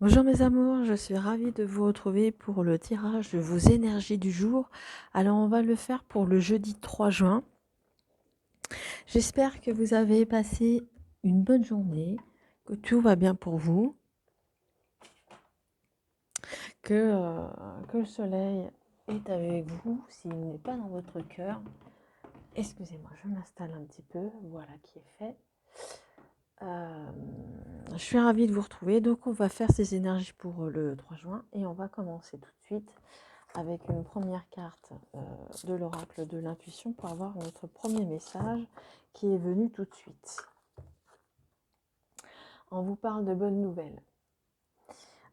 Bonjour mes amours, je suis ravie de vous retrouver pour le tirage de vos énergies du jour. Alors on va le faire pour le jeudi 3 juin. J'espère que vous avez passé une bonne journée, que tout va bien pour vous, que le soleil est avec vous s'il n'est pas dans votre cœur. Excusez-moi, je m'installe un petit peu, voilà qui est fait. Je suis ravie de vous retrouver, donc on va faire ces énergies pour le 3 juin et on va commencer tout de suite avec une première carte de l'oracle de l'intuition pour avoir notre premier message qui est venu tout de suite. On vous parle de bonnes nouvelles.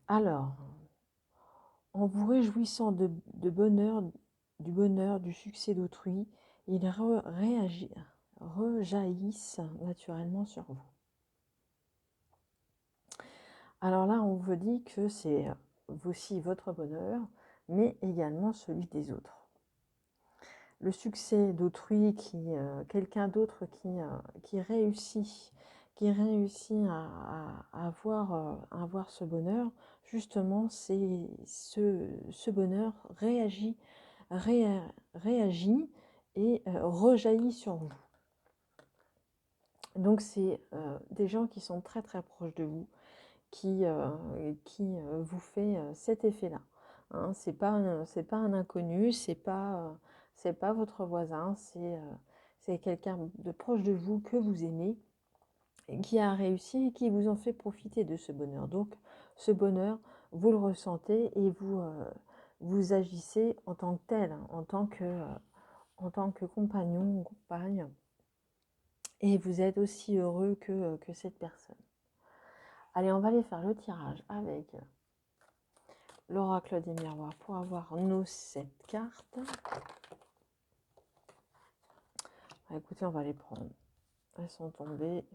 Alors, en vous réjouissant de bonheur, du bonheur, du succès d'autrui, ils rejaillissent naturellement sur vous. Alors là, on vous dit que c'est aussi votre bonheur, mais également celui des autres. Le succès d'autrui, quelqu'un d'autre qui réussit à avoir ce bonheur, justement, c'est ce bonheur réagit et rejaillit sur vous. Donc c'est des gens qui sont très très proches de vous, qui vous fait cet effet-là. Hein, c'est pas un inconnu, c'est pas votre voisin, c'est quelqu'un de proche de vous que vous aimez, qui a réussi et qui vous en fait profiter de ce bonheur. Donc ce bonheur, vous le ressentez et vous agissez en tant que tel, hein, en tant que compagnon ou compagne, et vous êtes aussi heureux que cette personne. Allez, on va aller faire le tirage avec l'oracle des miroirs pour avoir nos 7 cartes. Écoutez, on va les prendre. Elles sont tombées.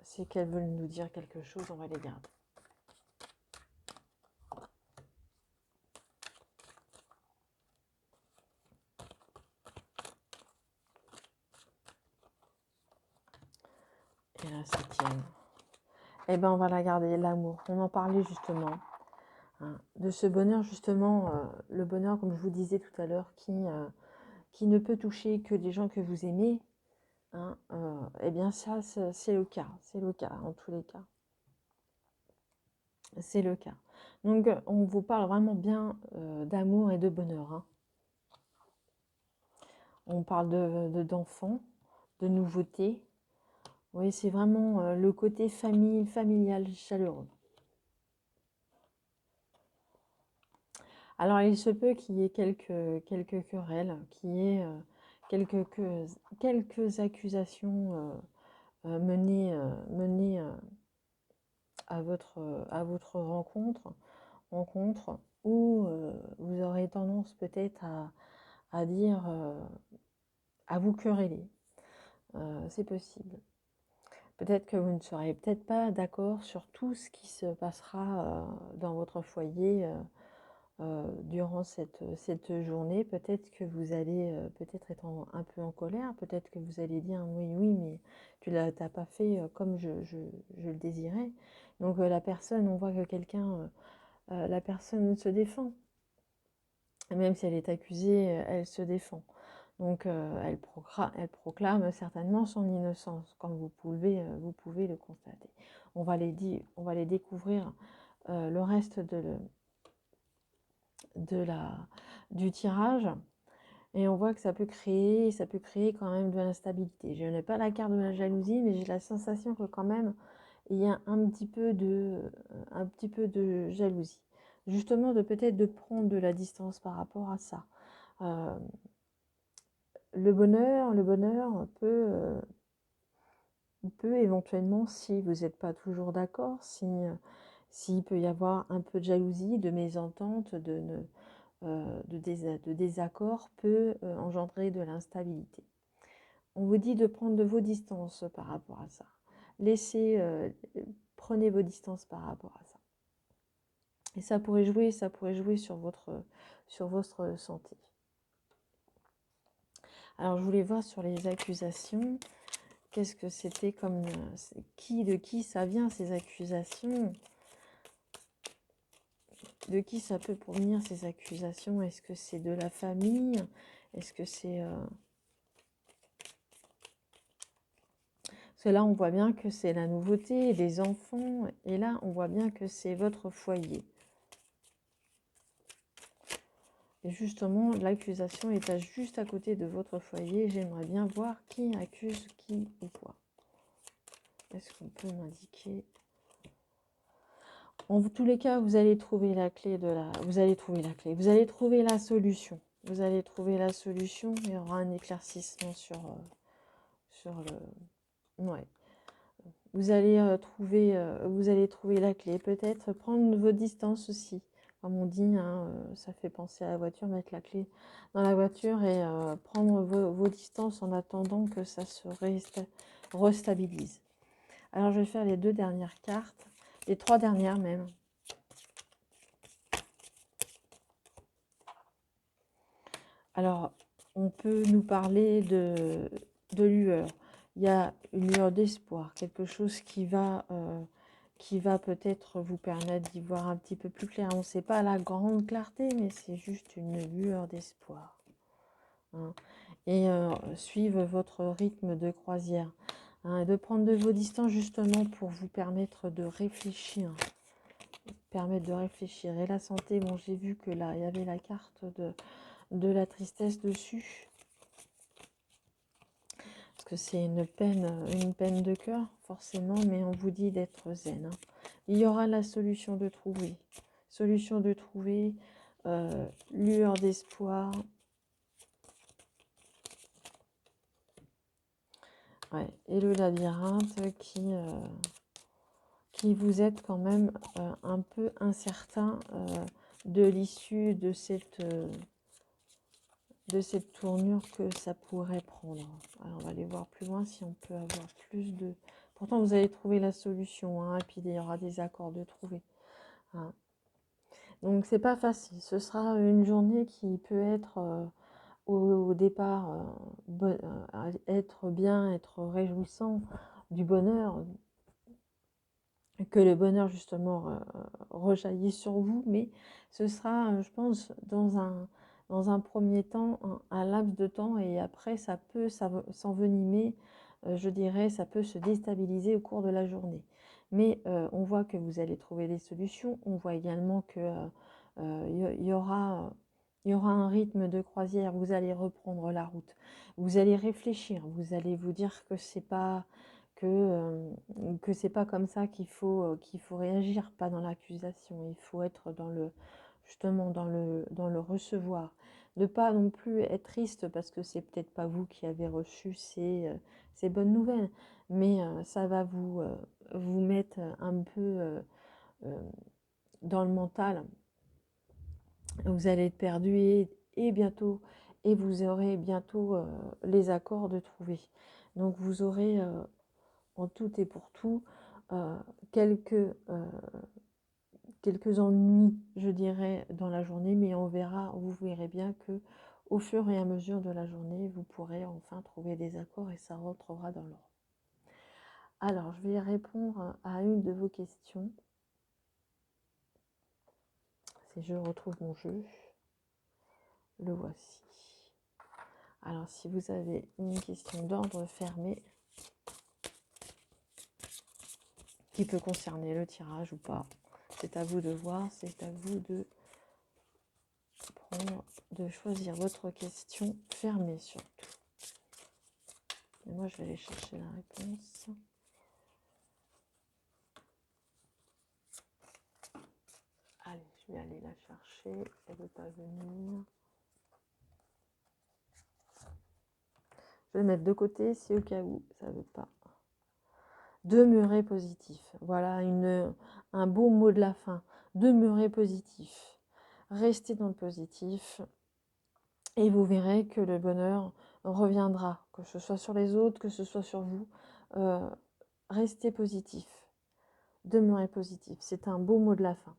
C'est qu'elles veulent nous dire quelque chose, on va les garder. Et la 7e. Eh bien, on va la garder, l'amour. On en parlait justement. Hein, de ce bonheur, justement, le bonheur, comme je vous disais tout à l'heure, qui ne peut toucher que des gens que vous aimez. Hein, eh bien, ça, c'est le cas. C'est le cas, en tous les cas. C'est le cas. Donc, on vous parle vraiment bien d'amour et de bonheur. Hein. On parle d'enfants, de nouveautés. Oui, c'est vraiment le côté familial, chaleureux. Alors, il se peut qu'il y ait quelques querelles, qu'il y ait quelques accusations menées à votre rencontre où vous aurez tendance peut-être à dire, à vous quereller. C'est possible. Peut-être que vous ne serez peut-être pas d'accord sur tout ce qui se passera dans votre foyer durant cette journée. Peut-être que vous allez peut-être être un peu en colère. Peut-être que vous allez dire oui, mais tu n'as pas fait comme je le désirais. Donc la personne, on voit que la personne se défend. Même si elle est accusée, elle se défend. Donc elle proclame certainement son innocence, comme vous pouvez le constater. On va les découvrir le reste du tirage. Et on voit que ça peut créer quand même de l'instabilité. Je n'ai pas la carte de la jalousie, mais j'ai la sensation que quand même, il y a un petit peu de jalousie. Justement, peut-être de prendre de la distance par rapport à ça. Le bonheur peut éventuellement, si vous n'êtes pas toujours d'accord, s'il peut y avoir un peu de jalousie, de mésentente, de désaccord, peut engendrer de l'instabilité. On vous dit de prendre vos distances par rapport à ça. Prenez vos distances par rapport à ça. Et ça pourrait jouer sur votre santé. Alors, je voulais voir sur les accusations. Qu'est-ce que c'était comme... de qui ça vient, ces accusations? De qui ça peut provenir ces accusations? Est-ce que c'est de la famille? Est-ce que c'est... Parce que là, on voit bien que c'est la nouveauté, des enfants. Et là, on voit bien que c'est votre foyer. Et justement, l'accusation est juste à côté de votre foyer. J'aimerais bien voir qui accuse qui ou quoi. Est-ce qu'on peut m'indiquer? En tous les cas, vous allez trouver la clé de la... Vous allez trouver la clé. Vous allez trouver la solution. Vous allez trouver la solution. Il y aura un éclaircissement sur le... Ouais. Vous allez trouver la clé. Peut-être prendre vos distances aussi. Comme on dit, hein, ça fait penser à la voiture, mettre la clé dans la voiture et prendre vos distances en attendant que ça se restabilise. Alors, je vais faire les 2 dernières cartes, les 3 dernières même. Alors, on peut nous parler de lueur. Il y a une lueur d'espoir, quelque chose qui va peut-être vous permettre d'y voir un petit peu plus clair. On ne sait pas la grande clarté, mais c'est juste une lueur d'espoir. Hein. Et suivre votre rythme de croisière. Hein, de prendre de vos distances justement pour vous permettre de réfléchir. Et la santé, bon, j'ai vu que là, il y avait la carte de la tristesse dessus. Parce que c'est une peine de cœur, forcément, mais on vous dit d'être zen. Hein. Il y aura la solution de trouver. Lueur d'espoir. Ouais. Et le labyrinthe qui vous êtes quand même un peu incertain de l'issue de cette tournure que ça pourrait prendre. Alors, on va aller voir plus loin si on peut avoir plus de... Pourtant, vous allez trouver la solution, hein, et puis il y aura des accords de trouver. Hein. Donc, c'est pas facile. Ce sera une journée qui peut être au départ être bien, être réjouissant du bonheur, que le bonheur justement rejaillit sur vous, mais ce sera, je pense, dans un premier temps, un laps de temps, et après ça peut s'envenimer, je dirais, ça peut se déstabiliser au cours de la journée. Mais on voit que vous allez trouver des solutions, on voit également que il y aura un rythme de croisière, vous allez reprendre la route, vous allez réfléchir, vous allez vous dire que c'est pas comme ça qu'il faut réagir, pas dans l'accusation. Il faut être justement dans le recevoir. Ne pas non plus être triste parce que c'est peut-être pas vous qui avez reçu ces bonnes nouvelles, mais ça va vous mettre un peu dans le mental. Vous allez être perdu et bientôt, et vous aurez bientôt les accords de trouver. Donc vous aurez en tout et pour tout, quelques ennuis, je dirais, dans la journée, mais vous verrez bien que au fur et à mesure de la journée, vous pourrez enfin trouver des accords et ça rentrera dans l'ordre. Alors, je vais répondre à une de vos questions. Si je retrouve mon jeu, le voici. Alors, si vous avez une question d'ordre fermé, qui peut concerner le tirage ou pas, c'est à vous de voir, c'est à vous de choisir votre question fermée surtout. Et moi, je vais aller chercher la réponse. Allez, je vais aller la chercher. Elle ne veut pas venir. Je vais le mettre de côté si au cas où ça ne veut pas. Demeurer positif. Voilà un beau mot de la fin. Demeurer positif. Restez dans le positif. Et vous verrez que le bonheur reviendra. Que ce soit sur les autres, que ce soit sur vous. Restez positif. Demeurer positif. C'est un beau mot de la fin.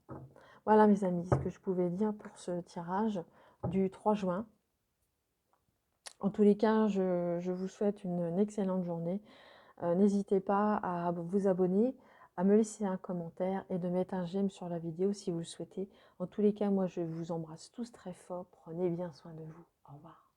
Voilà mes amis, ce que je pouvais dire pour ce tirage du 3 juin. En tous les cas, je vous souhaite une excellente journée. N'hésitez pas à vous abonner, à me laisser un commentaire et de mettre un j'aime sur la vidéo si vous le souhaitez. En tous les cas, moi je vous embrasse tous très fort. Prenez bien soin de vous. Au revoir.